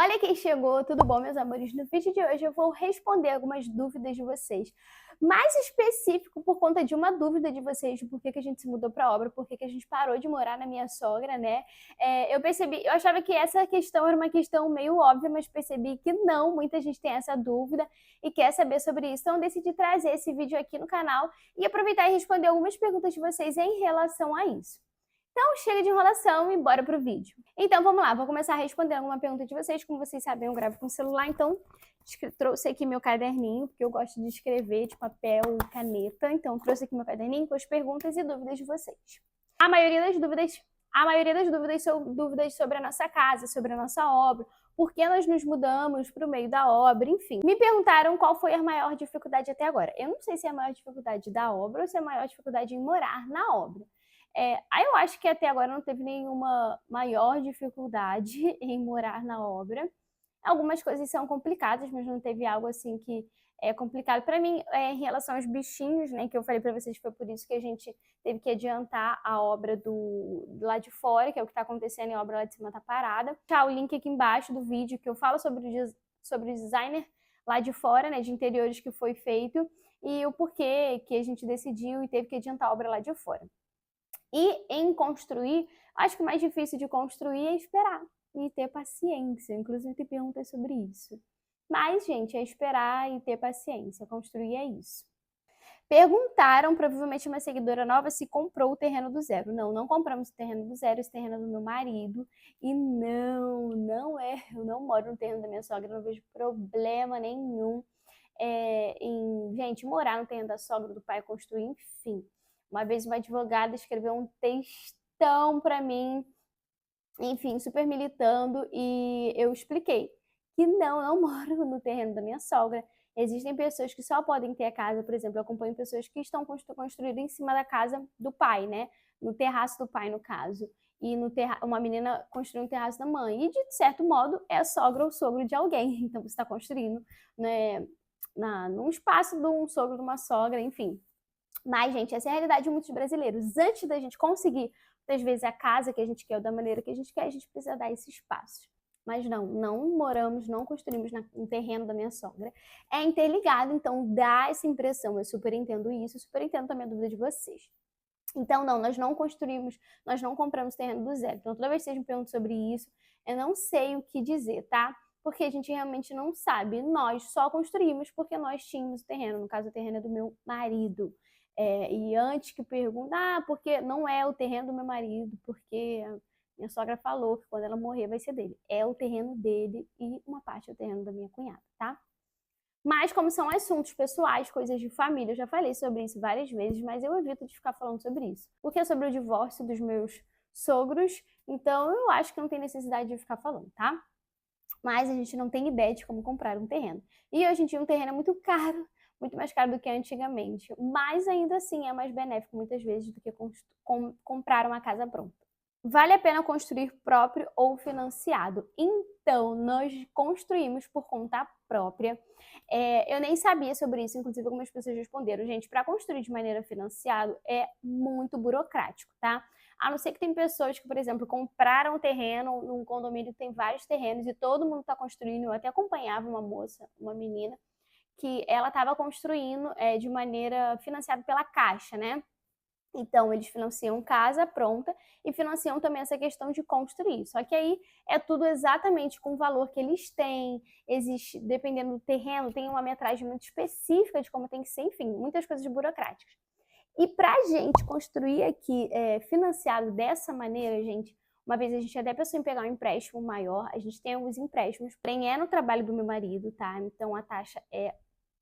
Olha quem chegou, tudo bom, meus amores? No vídeo de hoje eu vou responder algumas dúvidas de vocês. Mais específico por conta de uma dúvida de vocês, de por que a gente se mudou para a obra, por que a gente parou de morar na minha sogra, né? Eu achava que essa questão era uma questão meio óbvia, mas percebi que não, muita gente tem essa dúvida e quer saber sobre isso. Então eu decidi trazer esse vídeo aqui no canal e aproveitar e responder algumas perguntas de vocês em relação a isso. Então, chega de enrolação e bora pro vídeo. Então, vamos lá, vou começar respondendo alguma pergunta de vocês. Como vocês sabem, eu gravo com o celular, então trouxe aqui meu caderninho, porque eu gosto de escrever de papel e caneta. Então, trouxe aqui meu caderninho com as perguntas e dúvidas de vocês. A maioria das dúvidas são dúvidas sobre a nossa casa, sobre a nossa obra, por que nós nos mudamos para o meio da obra, enfim. Me perguntaram qual foi a maior dificuldade até agora. Eu não sei se é a maior dificuldade da obra ou se é a maior dificuldade em morar na obra. Aí eu acho que até agora não teve nenhuma maior dificuldade em morar na obra. Algumas coisas são complicadas, mas não teve algo assim que é complicado. Para mim, em relação aos bichinhos, né, que eu falei para vocês, foi por isso que a gente teve que adiantar a obra do lá de fora, que é o que está acontecendo, e a obra lá de cima está parada. Tá o link aqui embaixo do vídeo que eu falo sobre o designer lá de fora, né, de interiores que foi feito, e o porquê que a gente decidiu e teve que adiantar a obra lá de fora. E em construir, acho que o mais difícil de construir é esperar e ter paciência. Inclusive, tem perguntas sobre isso. Mas, gente, é esperar e ter paciência. Construir é isso. Perguntaram, provavelmente uma seguidora nova, se comprou o terreno do zero. Não, não compramos o terreno do zero, esse terreno é do meu marido. E não é, eu não moro no terreno da minha sogra, não vejo problema nenhum gente, morar no terreno da sogra, do pai, construir, enfim. Uma vez uma advogada escreveu um textão para mim, enfim, super militando, e eu expliquei que não moro no terreno da minha sogra. Existem pessoas que só podem ter a casa, por exemplo, eu acompanho pessoas que estão construindo em cima da casa do pai, né? No terraço do pai, no caso. E uma menina construiu um terraço da mãe. E, de certo modo, é a sogra ou sogro de alguém. Então, você está construindo, né, num espaço de um sogro, de uma sogra, enfim. Mas, gente, essa é a realidade de muitos brasileiros. Antes da gente conseguir, muitas vezes, a casa que a gente quer ou da maneira que a gente quer, a gente precisa dar esses passos. Mas não moramos, não construímos no terreno da minha sogra. É interligado, então dá essa impressão. Eu super entendo isso, super entendo também a dúvida de vocês. Então, não, nós não construímos, nós não compramos terreno do zero. Então, toda vez que vocês me perguntam sobre isso, eu não sei o que dizer, tá? Porque a gente realmente não sabe. Nós só construímos porque nós tínhamos o terreno. No caso, o terreno é do meu marido. E antes que perguntem, porque não é o terreno do meu marido, porque minha sogra falou que quando ela morrer vai ser dele. É o terreno dele e uma parte é o terreno da minha cunhada, tá? Mas como são assuntos pessoais, coisas de família, eu já falei sobre isso várias vezes, mas eu evito de ficar falando sobre isso. Porque é sobre o divórcio dos meus sogros, então eu acho que não tem necessidade de ficar falando, tá? Mas a gente não tem ideia de como comprar um terreno. E hoje em dia um terreno é muito caro, muito mais caro do que antigamente. Mas ainda assim é mais benéfico muitas vezes do que comprar uma casa pronta. Vale a pena construir próprio ou financiado? Então, nós construímos por conta própria. Eu nem sabia sobre isso, inclusive algumas pessoas responderam. Gente, para construir de maneira financiada é muito burocrático, tá? A não ser que tem pessoas que, por exemplo, compraram um terreno num condomínio que tem vários terrenos e todo mundo está construindo. Eu até acompanhava uma moça, uma menina, que ela estava construindo de maneira financiada pela Caixa, né? Então, eles financiam casa pronta e financiam também essa questão de construir. Só que aí é tudo exatamente com o valor que eles têm. Existe, dependendo do terreno, tem uma metragem muito específica de como tem que ser, enfim, muitas coisas burocráticas. E para a gente construir aqui financiado dessa maneira, gente, uma vez a gente até pensou em pegar um empréstimo maior, a gente tem alguns empréstimos, porém é no trabalho do meu marido, tá? Então a taxa é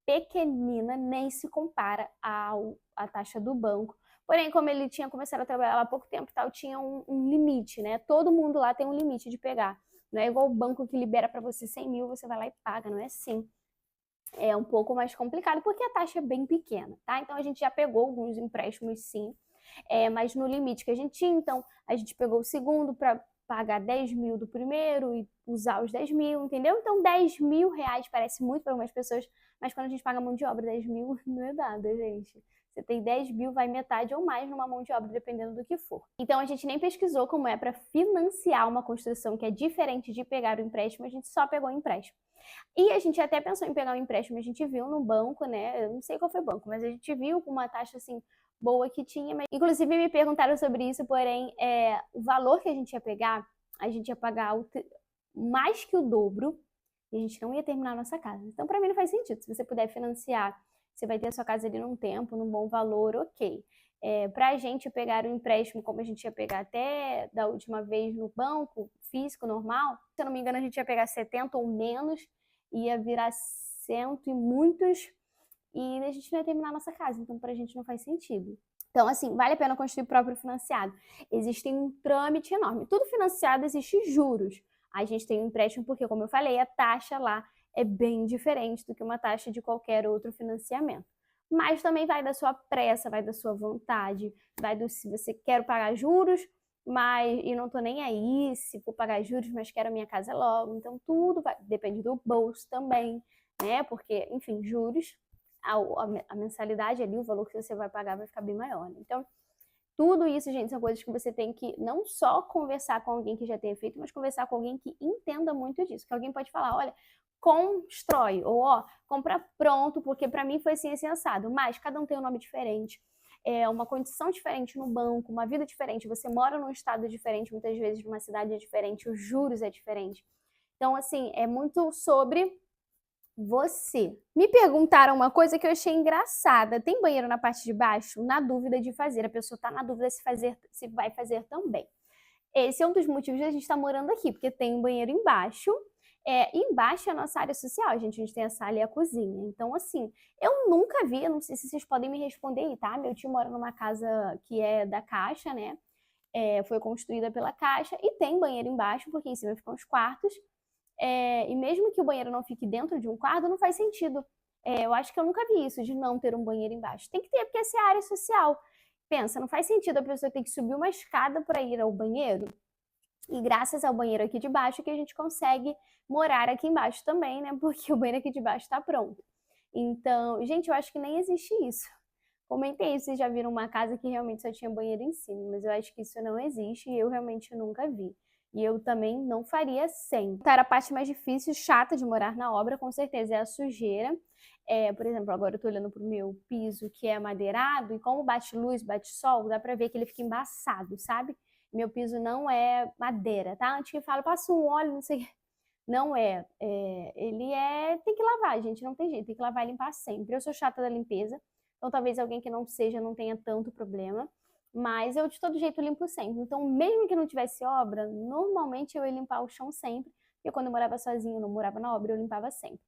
pequenina, nem se compara à taxa do banco. Porém, como ele tinha começado a trabalhar lá há pouco tempo e tal, tinha um limite, né? Todo mundo lá tem um limite de pegar. Não é igual o banco que libera para você 100 mil, você vai lá e paga, não é assim. É um pouco mais complicado porque a taxa é bem pequena, tá? Então a gente já pegou alguns empréstimos sim, mas no limite que a gente tinha, então a gente pegou o segundo para pagar 10 mil do primeiro e usar os 10 mil, entendeu? Então 10 mil reais parece muito para algumas pessoas, mas quando a gente paga mão de obra, 10 mil não é nada, gente. Você tem 10 mil, vai metade ou mais numa mão de obra, dependendo do que for. Então, a gente nem pesquisou como é para financiar uma construção que é diferente de pegar o empréstimo, a gente só pegou o empréstimo. E a gente até pensou em pegar um empréstimo, a gente viu no banco, né? Eu não sei qual foi o banco, mas a gente viu com uma taxa assim boa que tinha. Mas... Inclusive me perguntaram sobre isso, porém, o valor que a gente ia pegar, a gente ia pagar mais que o dobro e a gente não ia terminar a nossa casa. Então, para mim, não faz sentido. Se você puder financiar, você vai ter a sua casa ali num tempo, num bom valor, ok. Para a gente pegar o empréstimo, como a gente ia pegar até da última vez no banco, físico, normal, se eu não me engano, a gente ia pegar 70 ou menos, ia virar 100 e muitos, e a gente não ia terminar a nossa casa. Então, para a gente não faz sentido. Então, assim, vale a pena construir próprio financiado. Existe um trâmite enorme. Tudo financiado existe juros. A gente tem um empréstimo porque, como eu falei, a taxa lá é bem diferente do que uma taxa de qualquer outro financiamento. Mas também vai da sua pressa, vai da sua vontade, vai do se você quer pagar juros, mas e não tô nem aí se for pagar juros, mas quero a minha casa logo. Então tudo vai, depende do bolso também, né? Porque, enfim, juros, a mensalidade ali, o valor que você vai pagar vai ficar bem maior, né? Então, tudo isso, gente, são coisas que você tem que não só conversar com alguém que já tenha feito, mas conversar com alguém que entenda muito disso. Que alguém pode falar, olha, constrói, ou ó, compra pronto, porque para mim foi assim, assim, assado. Mas cada um tem um nome diferente, uma condição diferente no banco, uma vida diferente. Você mora num estado diferente, muitas vezes numa cidade diferente, os juros é diferente. Então, assim, é muito sobre você. Me perguntaram uma coisa que eu achei engraçada. Tem banheiro na parte de baixo? Na dúvida de fazer. A pessoa está na dúvida se vai fazer também. Esse é um dos motivos de a gente estar morando aqui, porque tem um banheiro embaixo. Embaixo é a nossa área social, gente. A gente tem a sala e a cozinha. Então, assim, eu nunca vi, eu não sei se vocês podem me responder aí, tá? Meu tio mora numa casa que é da Caixa, né? Foi construída pela Caixa e tem banheiro embaixo, porque em cima ficam os quartos. E mesmo que o banheiro não fique dentro de um quarto, não faz sentido. Eu acho que eu nunca vi isso, de não ter um banheiro embaixo. Tem que ter, porque essa é a área social. Pensa, não faz sentido a pessoa ter que subir uma escada para ir ao banheiro. E graças ao banheiro aqui de baixo que a gente consegue morar aqui embaixo também, né? Porque o banheiro aqui de baixo está pronto. Então, gente, eu acho que nem existe isso. Comentei isso, vocês já viram uma casa que realmente só tinha banheiro em cima, mas eu acho que isso não existe e eu realmente nunca vi. E eu também não faria sem. Então, era a parte mais difícil, chata de morar na obra, com certeza, é a sujeira. Por exemplo, agora eu tô olhando pro meu piso, que é madeirado, e como bate luz, bate sol, dá pra ver que ele fica embaçado, sabe? Meu piso não é madeira, tá? Antes que fala, passa um óleo, não sei. Não ele tem que lavar, gente, não tem jeito, tem que lavar e limpar sempre. Eu sou chata da limpeza, então talvez alguém que não seja não tenha tanto problema, mas eu de todo jeito limpo sempre. Então, mesmo que não tivesse obra, normalmente eu ia limpar o chão sempre, porque quando eu morava sozinha, não morava na obra, eu limpava sempre.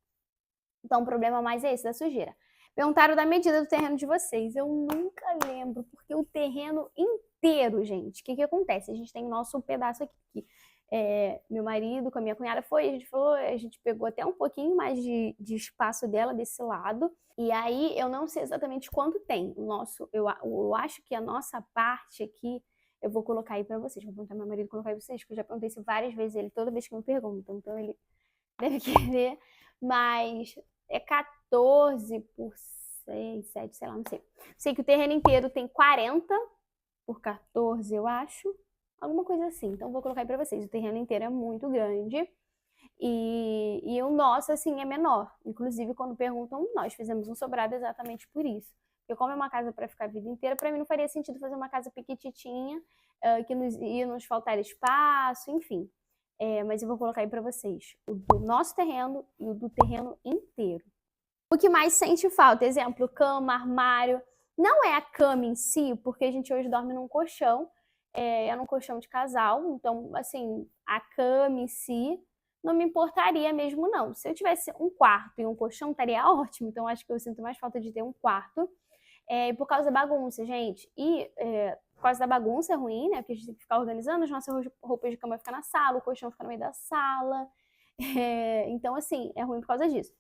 Então, o problema mais é esse, da sujeira. Perguntaram da medida do terreno de vocês. Eu nunca lembro, porque o terreno inteiro, gente, o que acontece? A gente tem o nosso pedaço aqui. Meu marido com a minha cunhada a gente falou, a gente pegou até um pouquinho mais de espaço dela desse lado. E aí, eu não sei exatamente quanto tem. Eu acho que a nossa parte aqui, eu vou colocar aí pra vocês. Vou perguntar ao meu marido colocar aí pra vocês, porque eu já perguntei isso várias vezes, ele toda vez que me pergunta. Então, ele deve querer, mas é 14 por 6, 7, sei lá, não sei. Sei que o terreno inteiro tem 40 por 14, eu acho. Alguma coisa assim. Então, vou colocar aí pra vocês. O terreno inteiro é muito grande. E o nosso, assim, é menor. Inclusive, quando perguntam, nós fizemos um sobrado exatamente por isso. Porque como é uma casa para ficar a vida inteira, para mim não faria sentido fazer uma casa pequititinha, que ia nos faltar espaço, enfim. Mas eu vou colocar aí para vocês o do nosso terreno e o do terreno inteiro. O que mais sente falta? Exemplo, cama, armário. Não é a cama em si, porque a gente hoje dorme num colchão, num colchão de casal. Então, assim, a cama em si não me importaria mesmo, não. Se eu tivesse um quarto e um colchão, estaria ótimo. Então, acho que eu sinto mais falta de ter um quarto. Por causa da bagunça, gente. Por causa da bagunça é ruim, né? Porque a gente tem que ficar organizando, as nossas roupas de cama ficam na sala, o colchão fica no meio da sala. Então, assim, é ruim por causa disso.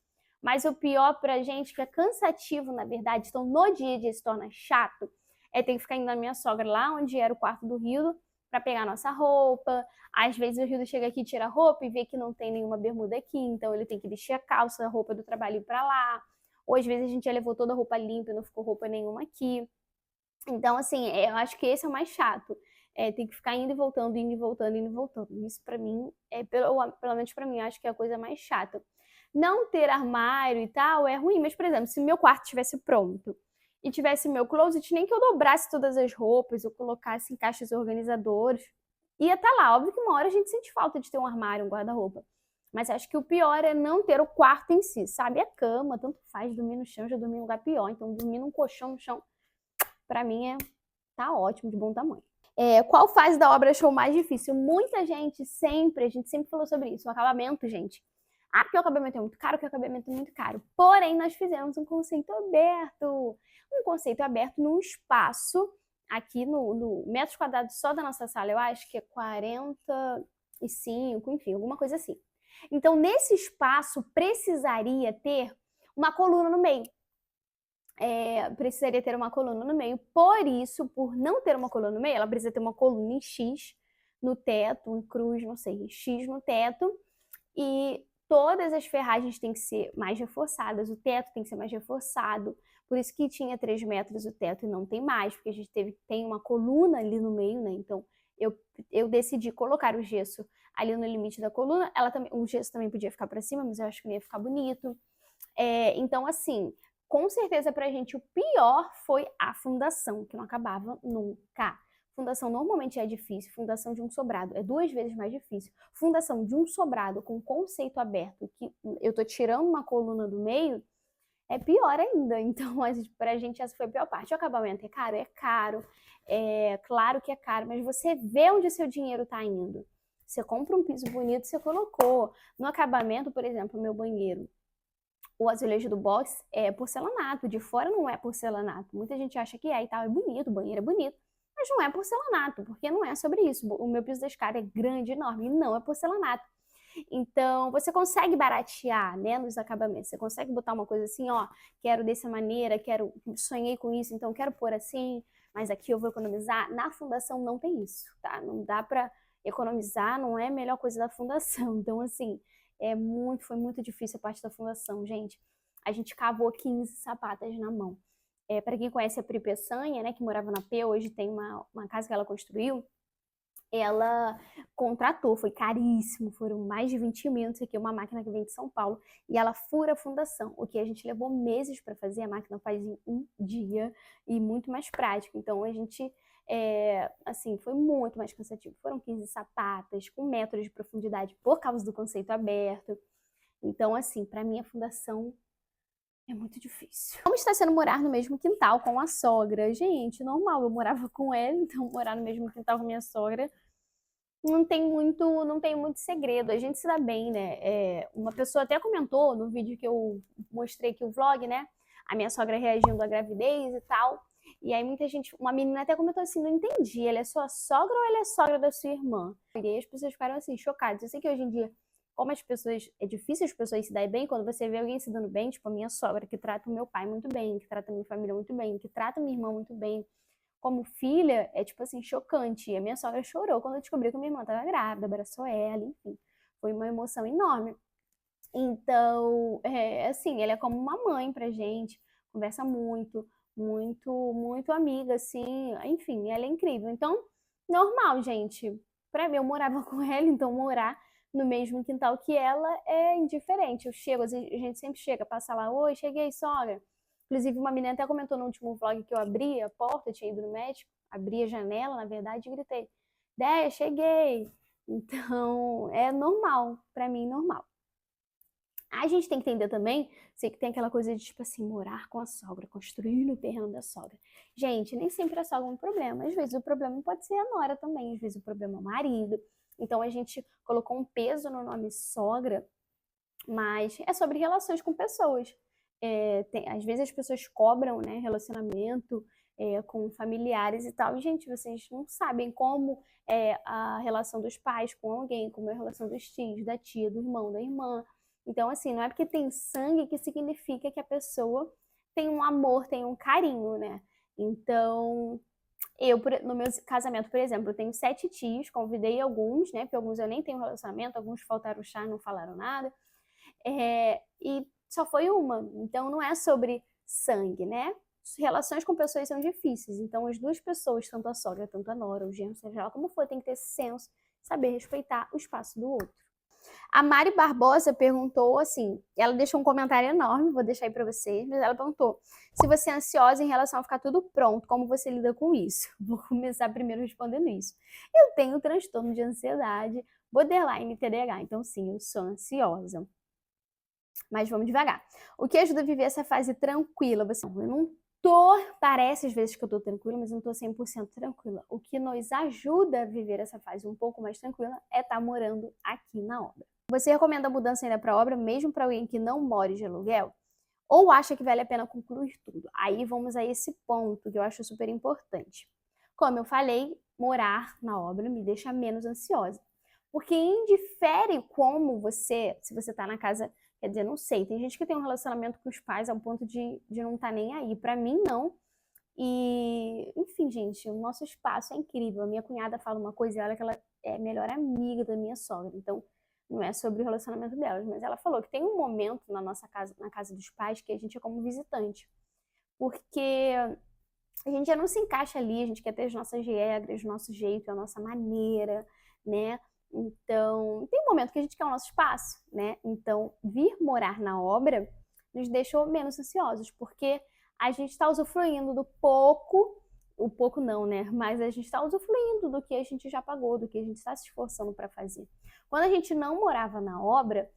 Mas o pior pra gente, que é cansativo, na verdade, então no dia a dia se torna chato, ter que ficar indo na minha sogra lá, onde era o quarto do Rildo, pra pegar nossa roupa. Às vezes o Rildo chega aqui, tira a roupa e vê que não tem nenhuma bermuda aqui, então ele tem que vestir a calça, a roupa do trabalho e ir pra lá. ou às vezes a gente já levou toda a roupa limpa e não ficou roupa nenhuma aqui. Então, assim, eu acho que esse é o mais chato. Tem que ficar indo e voltando, indo e voltando, indo e voltando. Isso pra mim, pelo menos pra mim, acho que é a coisa mais chata. Não ter armário e tal é ruim, mas, por exemplo, se meu quarto estivesse pronto e tivesse meu closet, nem que eu dobrasse todas as roupas, eu colocasse em caixas organizadoras, ia estar lá. Óbvio que uma hora a gente sente falta de ter um armário, um guarda-roupa. Mas acho que o pior é não ter o quarto em si, sabe? A cama, tanto faz, dormir no chão, já dormi em um lugar pior. Então, dormir num colchão no chão, pra mim, tá ótimo, de bom tamanho. Qual fase da obra achou mais difícil? Muita gente sempre, a gente sempre falou sobre isso, o acabamento, gente. Porque o acabamento é muito caro, que o acabamento é muito caro. Porém, nós fizemos um conceito aberto. Um conceito aberto num espaço, aqui no metros quadrados só da nossa sala, eu acho que é 45, enfim, alguma coisa assim. Então, nesse espaço, precisaria ter uma coluna no meio. Precisaria ter uma coluna no meio. Por isso, por não ter uma coluna no meio, ela precisa ter uma coluna em X no teto, em cruz, não sei, X no teto. E todas as ferragens têm que ser mais reforçadas, o teto tem que ser mais reforçado. Por isso que tinha 3 metros o teto e não tem mais, porque a gente tem uma coluna ali no meio, né? Então, eu decidi colocar o gesso ali no limite da coluna. O gesso também podia ficar para cima, mas eu acho que não ia ficar bonito. Então, assim, com certeza pra gente o pior foi a fundação, que não acabava nunca. Fundação normalmente é difícil, fundação de um sobrado é 2 vezes mais difícil. Fundação de um sobrado com conceito aberto, que eu tô tirando uma coluna do meio, é pior ainda. Então, pra gente essa foi a pior parte. O acabamento é caro? É caro. Claro que é caro, mas você vê onde o seu dinheiro tá indo. Você compra um piso bonito, você colocou. No acabamento, por exemplo, meu banheiro, o azulejo do box é porcelanato, de fora não é porcelanato. Muita gente acha que e tal, é bonito, o banheiro é bonito, mas não é porcelanato, porque não é sobre isso. O meu piso da escada é grande, enorme, e não é porcelanato. Então, você consegue baratear, né, nos acabamentos. Você consegue botar uma coisa assim, ó, quero dessa maneira, sonhei com isso, então quero pôr assim, mas aqui eu vou economizar. Na fundação não tem isso, tá? Não dá pra economizar, não é a melhor coisa da fundação. Então, assim, foi muito difícil a parte da fundação, gente. A gente cavou 15 sapatas na mão. Para quem conhece a Pri Peçanha, né, que morava na P, hoje tem uma casa que ela construiu, ela contratou, foi caríssimo, foram mais de 20 mil, não sei o que, uma máquina que vem de São Paulo, e ela fura a fundação, o que a gente levou meses para fazer, a máquina faz em um dia, e muito mais prático. Então a gente, assim, foi muito mais cansativo. Foram 15 sapatas, com metros de profundidade por causa do conceito aberto. Então, assim, para mim a fundação é muito difícil. Como está sendo morar no mesmo quintal com a sogra? Gente, normal, eu morava com ela, então morar no mesmo quintal com minha sogra não tem muito segredo. A gente se dá bem, né? Uma pessoa até comentou no vídeo que eu mostrei aqui o vlog, né? A minha sogra reagindo à gravidez e tal. E aí muita gente, uma menina até comentou assim, não entendi, ela é sua sogra ou ela é sogra da sua irmã? E aí as pessoas ficaram assim, chocadas. Eu sei que hoje em dia, como é difícil as pessoas se darem bem, quando você vê alguém se dando bem, tipo a minha sogra, que trata o meu pai muito bem, que trata a minha família muito bem, que trata a minha irmã muito bem, como filha, é tipo assim, chocante. E a minha sogra chorou quando eu descobri que minha irmã estava grávida, abraçou ela, enfim. Foi uma emoção enorme. Então, assim, ela é como uma mãe pra gente, conversa muito, muito, muito amiga, assim, enfim, ela é incrível. Então, normal, gente. Pra mim, eu morava com ela, então morar no mesmo quintal que ela é indiferente. Eu chego, a gente sempre chega, passa lá, oi, cheguei, sogra. Inclusive, uma menina até comentou no último vlog que eu abri a porta, eu tinha ido no médico, abri a janela, na verdade, e gritei, Déia, cheguei. Então, é normal, pra mim, normal. A gente tem que entender também, sei que tem aquela coisa de, tipo assim, morar com a sogra, construir no terreno da sogra. Gente, nem sempre a sogra é um problema. Às vezes o problema pode ser a nora também, às vezes o problema é o marido. Então a gente colocou um peso no nome sogra, mas é sobre relações com pessoas. Às vezes as pessoas cobram, né, relacionamento com familiares e tal. E, gente, vocês não sabem como é a relação dos pais com alguém, como é a relação dos tios, da tia, do irmão, da irmã. Então, assim, não é porque tem sangue que significa que a pessoa tem um amor, tem um carinho, né? Então, no meu casamento, por exemplo, eu tenho 7 tios, convidei alguns, né? Porque alguns eu nem tenho relacionamento, alguns faltaram chá, não falaram nada. E só foi uma. Então não é sobre sangue, né? Relações com pessoas são difíceis. Então as duas pessoas, tanto a sogra, tanto a nora, o genro, seja lá como for, tem que ter esse senso, saber respeitar o espaço do outro. A Mari Barbosa perguntou assim, ela deixou um comentário enorme, vou deixar aí para vocês, mas ela perguntou se você é ansiosa em relação a ficar tudo pronto, como você lida com isso? Vou começar primeiro respondendo isso. Eu tenho transtorno de ansiedade, borderline e TDAH, então sim, eu sou ansiosa. Mas vamos devagar. O que ajuda a viver essa fase tranquila? Eu não tô, parece às vezes que eu tô tranquila, mas não tô 100% tranquila. O que nos ajuda a viver essa fase um pouco mais tranquila é estar morando aqui na obra. Você recomenda a mudança ainda para a obra, mesmo para alguém que não more de aluguel? Ou acha que vale a pena concluir tudo? Aí vamos a esse ponto que eu acho super importante. Como eu falei, morar na obra me deixa menos ansiosa. Porque indifere como você, se você está na casa, quer dizer, não sei, tem gente que tem um relacionamento com os pais ao ponto de não estar tá nem aí. Para mim, não. E, enfim, gente, o nosso espaço é incrível. A minha cunhada fala uma coisa e olha que ela é a melhor amiga da minha sogra. Então, não é sobre o relacionamento delas, mas ela falou que tem um momento na nossa casa, na casa dos pais, que a gente é como visitante. Porque a gente já não se encaixa ali, a gente quer ter as nossas regras, o nosso jeito, a nossa maneira, né? Então, tem um momento que a gente quer o nosso espaço, né? Então, vir morar na obra nos deixou menos ansiosos, porque a gente está usufruindo do pouco, o pouco não, né? Mas a gente está usufruindo do que a gente já pagou, do que a gente está se esforçando para fazer. Quando a gente não morava na obra,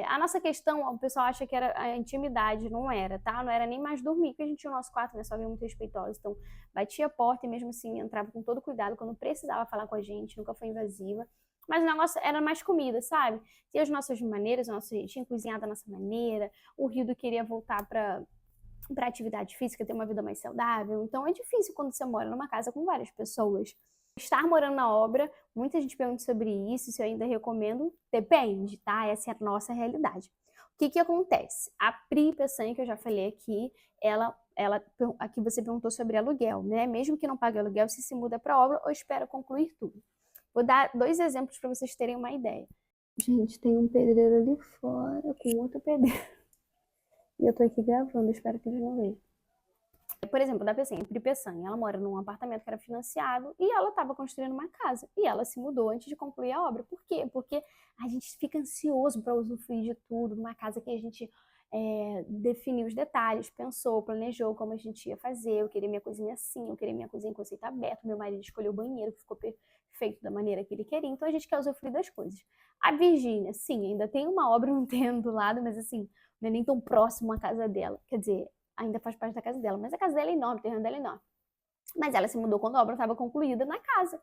a nossa questão, o pessoal acha que era a intimidade, não era, tá? Não era nem mais dormir, porque a gente tinha o nosso quarto, né? Só havia muito respeitosa, então batia a porta e mesmo assim entrava com todo cuidado quando precisava falar com a gente, nunca foi invasiva. Mas o negócio era mais comida, sabe? Tinha as nossas maneiras, o nosso jeitinho, cozinhar da nossa maneira. O Rildo queria voltar para atividade física, ter uma vida mais saudável. Então é difícil quando você mora numa casa com várias pessoas. Estar morando na obra, muita gente pergunta sobre isso, se eu ainda recomendo, depende, tá? Essa é a nossa realidade. O que que acontece? A Pri Peçanha, que eu já falei aqui, aqui você perguntou sobre aluguel, né? Mesmo que não pague aluguel, se muda para obra ou espera concluir tudo. Vou dar 2 exemplos para vocês terem uma ideia. Gente, tem um pedreiro ali fora com outro pedreiro. E eu tô aqui gravando, espero que eles não vejam. Por exemplo, da Pri Peçanha, ela mora num apartamento que era financiado e ela estava construindo uma casa. E ela se mudou antes de concluir a obra. Por quê? Porque a gente fica ansioso para usufruir de tudo, numa casa que a gente definiu os detalhes, pensou, planejou como a gente ia fazer. Eu queria minha cozinha assim, eu queria minha cozinha em conceito aberto. Meu marido escolheu o banheiro, que ficou perfeito da maneira que ele queria. Então a gente quer usufruir das coisas. A Virgínia, sim, ainda tem uma obra no terreno do lado, mas assim, não é nem tão próximo à casa dela. Quer dizer, ainda faz parte da casa dela, mas a casa dela é enorme, o terreno dela é enorme. Mas ela se mudou quando a obra estava concluída na casa,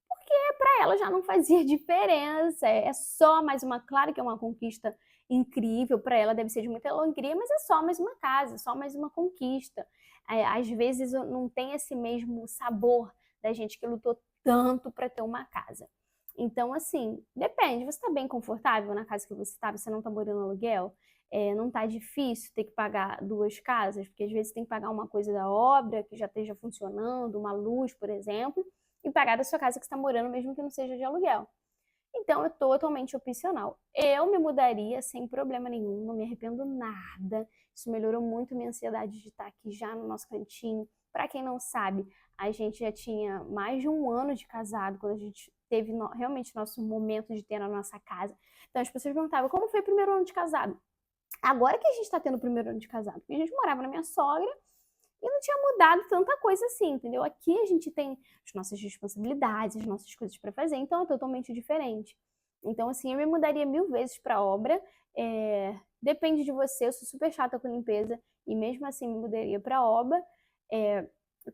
porque para ela já não fazia diferença, é só mais uma, claro que é uma conquista incrível, para ela deve ser de muita alegria, mas é só mais uma casa, só mais uma conquista. Às vezes não tem esse mesmo sabor da gente que lutou tanto para ter uma casa. Então, assim, depende, você está bem confortável na casa que você não está morando no aluguel? Não tá difícil ter que pagar 2 casas, porque às vezes tem que pagar uma coisa da obra que já esteja funcionando, uma luz, por exemplo, e pagar da sua casa que está morando, mesmo que não seja de aluguel. Então é totalmente opcional. Eu me mudaria sem problema nenhum, não me arrependo nada. Isso melhorou muito minha ansiedade de estar aqui já no nosso cantinho. Para quem não sabe, a gente já tinha mais de 1 ano de casado quando a gente teve realmente nosso momento de ter a nossa casa. Então as pessoas perguntavam, como foi o primeiro ano de casado? Agora que a gente tá tendo o primeiro ano de casado, porque a gente morava na minha sogra e não tinha mudado tanta coisa assim, entendeu? Aqui a gente tem as nossas responsabilidades, as nossas coisas para fazer, então é totalmente diferente. Então, assim, eu me mudaria 1000 vezes pra obra, depende de você, eu sou super chata com limpeza e mesmo assim me mudaria pra obra.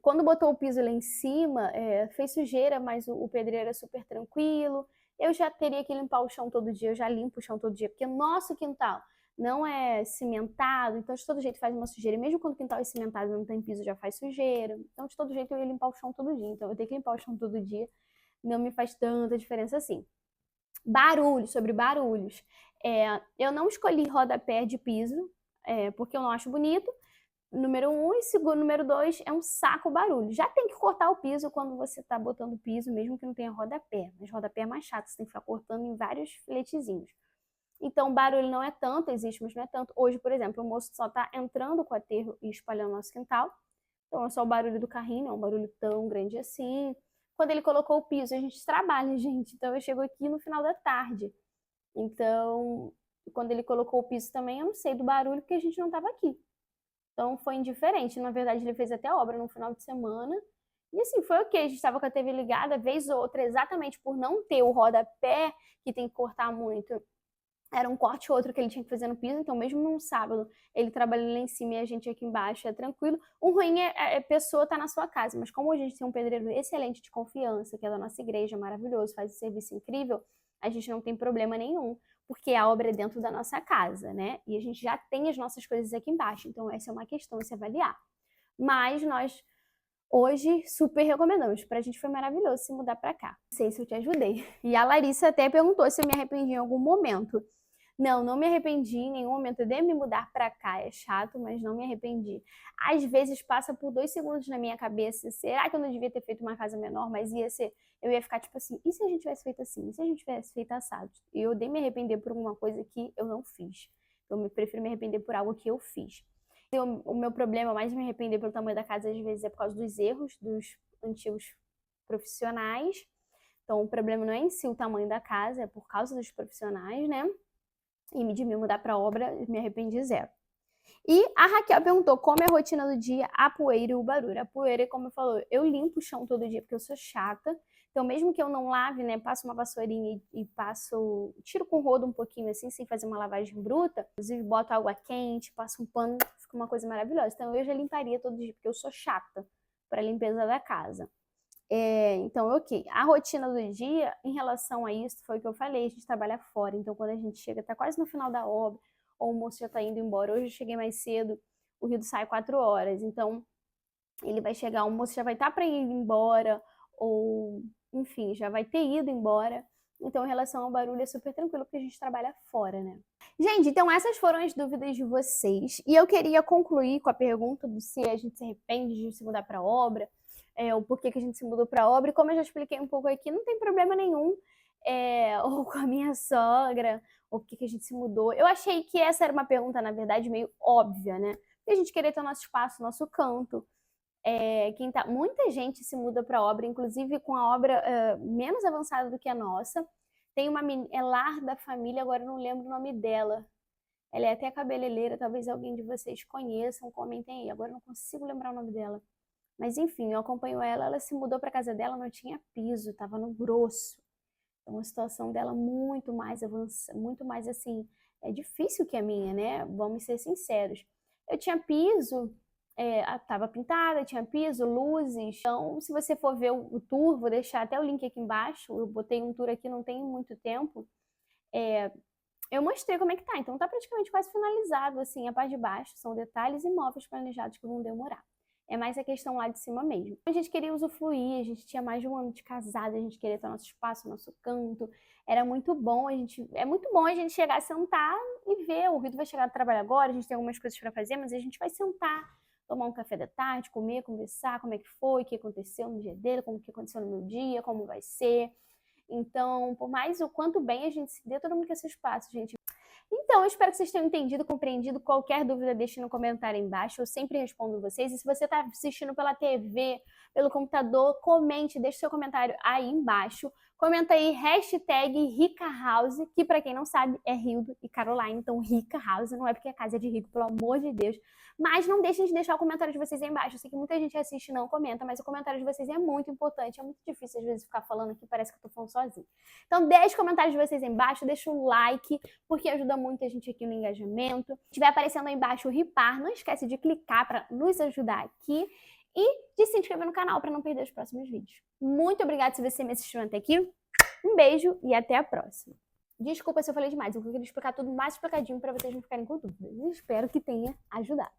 Quando botou o piso lá em cima, fez sujeira, mas o pedreiro é super tranquilo. Eu já teria que limpar o chão todo dia, eu já limpo o chão todo dia, porque o nosso quintal não é cimentado, então de todo jeito faz uma sujeira. E mesmo quando o quintal é cimentado e não tem piso, já faz sujeira. Então de todo jeito eu ia limpar o chão todo dia. Então eu tenho que limpar o chão todo dia, não me faz tanta diferença assim. Sobre barulhos. Eu não escolhi rodapé de piso, porque eu não acho bonito. Número 1, e número 2, é um saco o barulho. Já tem que cortar o piso quando você tá botando piso, mesmo que não tenha rodapé. Mas rodapé é mais chato, você tem que ficar cortando em vários filetezinhos. Então, o barulho não é tanto, existe, mas não é tanto. Hoje, por exemplo, o moço só tá entrando com o aterro e espalhando o nosso quintal. Então, é só o barulho do carrinho, não é um barulho tão grande assim. Quando ele colocou o piso, a gente trabalha, gente. Então, eu chego aqui no final da tarde. Então, quando ele colocou o piso também, eu não sei do barulho, porque a gente não estava aqui. Então, foi indiferente. Na verdade, ele fez até obra no final de semana. E assim, foi ok. A gente estava com a TV ligada, vez ou outra, exatamente por não ter o rodapé, que tem que cortar muito. Era um corte ou outro que ele tinha que fazer no piso, então mesmo num sábado, ele trabalhando lá em cima e a gente aqui embaixo, é tranquilo. O ruim é a pessoa estar na sua casa, mas como a gente tem um pedreiro excelente de confiança, que é da nossa igreja, maravilhoso, faz um serviço incrível, a gente não tem problema nenhum, porque a obra é dentro da nossa casa, né? E a gente já tem as nossas coisas aqui embaixo, então essa é uma questão a se avaliar. Mas nós hoje super recomendamos. Pra gente foi maravilhoso se mudar pra cá. Não sei se eu te ajudei. E a Larissa até perguntou se eu me arrependi em algum momento. Não, não me arrependi em nenhum momento. Eu dei me mudar pra cá, é chato, mas não me arrependi. Às vezes passa por 2 segundos na minha cabeça. Será que eu não devia ter feito uma casa menor? Mas ia ser. Eu ia ficar tipo assim, e se a gente tivesse feito assim? E se a gente tivesse feito assado? E eu dei me arrepender por alguma coisa que eu não fiz. Eu prefiro me arrepender por algo que eu fiz. O meu problema, mais de me arrepender pelo tamanho da casa, às vezes é por causa dos erros dos antigos profissionais. Então, o problema não é em si o tamanho da casa, é por causa dos profissionais, né? E de me mudar para obra, me arrependi zero. E a Raquel perguntou como é a rotina do dia, a poeira e o barulho. A poeira, como eu falou, eu limpo o chão todo dia porque eu sou chata. Então, mesmo que eu não lave, né, passo uma vassourinha e passo, tiro com o rodo um pouquinho assim, sem fazer uma lavagem bruta. Inclusive, boto água quente, passo um pano, fica uma coisa maravilhosa. Então, eu já limparia todo dia porque eu sou chata para a limpeza da casa. Então, ok. A rotina do dia, em relação a isso, foi o que eu falei, a gente trabalha fora. Então, quando a gente chega, tá quase no final da obra, ou o moço já tá indo embora. Hoje eu cheguei mais cedo, o Rio sai 4 horas. Então, ele vai chegar, o moço já vai estar para ir embora, ou, enfim, já vai ter ido embora. Então, em relação ao barulho, é super tranquilo, porque a gente trabalha fora, né? Gente, então essas foram as dúvidas de vocês. E eu queria concluir com a pergunta do se a gente se arrepende de se mudar para obra, o porquê que a gente se mudou para obra. E como eu já expliquei um pouco aqui, não tem problema nenhum, ou com a minha sogra, ou por que a gente se mudou. Eu achei que essa era uma pergunta, na verdade, meio óbvia, né? Porque a gente queria ter o nosso espaço, o nosso canto. Muita gente se muda para obra, inclusive com a obra menos avançada do que a nossa. Tem uma é lar da família, agora eu não lembro o nome dela. Ela é até cabeleireira, talvez alguém de vocês conheçam, comentem aí. Agora eu não consigo lembrar o nome dela. Mas enfim, eu acompanho ela, ela se mudou para casa dela, não tinha piso, estava no grosso. Então a situação dela muito mais avançada, muito mais assim, é difícil que a minha, né? Vamos ser sinceros. Eu tinha piso, estava pintada, tinha piso, luzes. Então, se você for ver o tour, vou deixar até o link aqui embaixo. Eu botei um tour aqui não tem muito tempo. Eu mostrei como é que tá. Então tá praticamente quase finalizado, assim, a parte de baixo. São detalhes e móveis planejados que vão demorar. É mais a questão lá de cima mesmo. A gente queria usufruir, a gente tinha mais de um ano de casada, a gente queria ter nosso espaço, nosso canto. Era muito bom, é muito bom a gente chegar, sentar e ver. O Rito vai chegar do trabalho agora, a gente tem algumas coisas para fazer, mas a gente vai sentar, tomar um café da tarde, comer, conversar, como é que foi, o que aconteceu no dia dele, como que aconteceu no meu dia, como vai ser. Então, por mais o quanto bem a gente se dê, todo mundo quer seu espaço, gente. Então, eu espero que vocês tenham entendido, compreendido. Qualquer dúvida, deixe no comentário aí embaixo. Eu sempre respondo vocês. E se você está assistindo pela TV, pelo computador, comente, deixe seu comentário aí embaixo. Comenta aí, hashtag Rica House, que para quem não sabe é Hildo e Caroline. Então, Rica House, não é porque a casa é de rico, pelo amor de Deus. Mas não deixem de deixar o comentário de vocês aí embaixo. Eu sei que muita gente assiste e não comenta, mas o comentário de vocês é muito importante. É muito difícil, às vezes, ficar falando aqui, parece que eu tô falando sozinha. Então, deixe os comentários de vocês aí embaixo, deixa um like, porque ajuda muito a gente aqui no engajamento. Se estiver aparecendo aí embaixo o Ripar, não esquece de clicar para nos ajudar aqui e de se inscrever no canal para não perder os próximos vídeos. Muito obrigada se você me assistiu até aqui. Um beijo e até a próxima. Desculpa se eu falei demais, eu queria explicar tudo mais explicadinho para vocês não ficarem com dúvidas. Espero que tenha ajudado.